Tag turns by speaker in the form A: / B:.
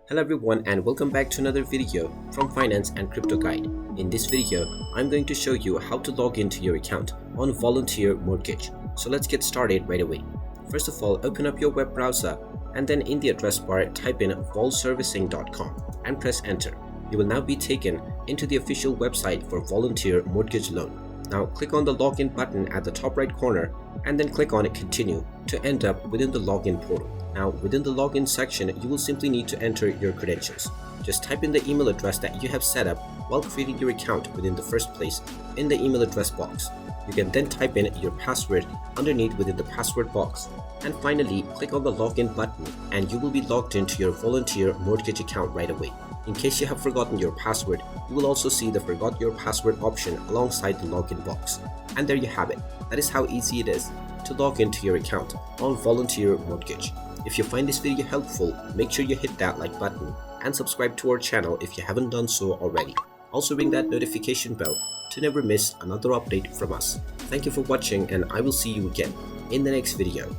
A: Hello everyone and welcome back to another video from Finance and Crypto Guide. In this video, I'm going to show you how to log into your account on Volunteer Mortgage. So let's get started right away. First of all, open up your web browser and then in the address bar type in volservicing.com and press enter. You will now be taken into the official website for Volunteer Mortgage Loan. Now click on the login button at the top right corner and then click on continue to end up within the login portal. Now within the login section, you will simply need to enter your credentials. Just type in the email address that you have set up while creating your account within the first place in the email address box. You can then type in your password underneath within the password box. And finally, click on the login button and you will be logged into your Volunteer Mortgage account right away. In case you have forgotten your password, you will also see the forgot your password option alongside the login box. And there you have it. That is how easy it is to log into your account on Volunteer Mortgage. If you find this video helpful, make sure you hit that like button and subscribe to our channel if you haven't done so already. Also ring that notification bell to never miss another update from us. Thank you for watching and I will see you again in the next video.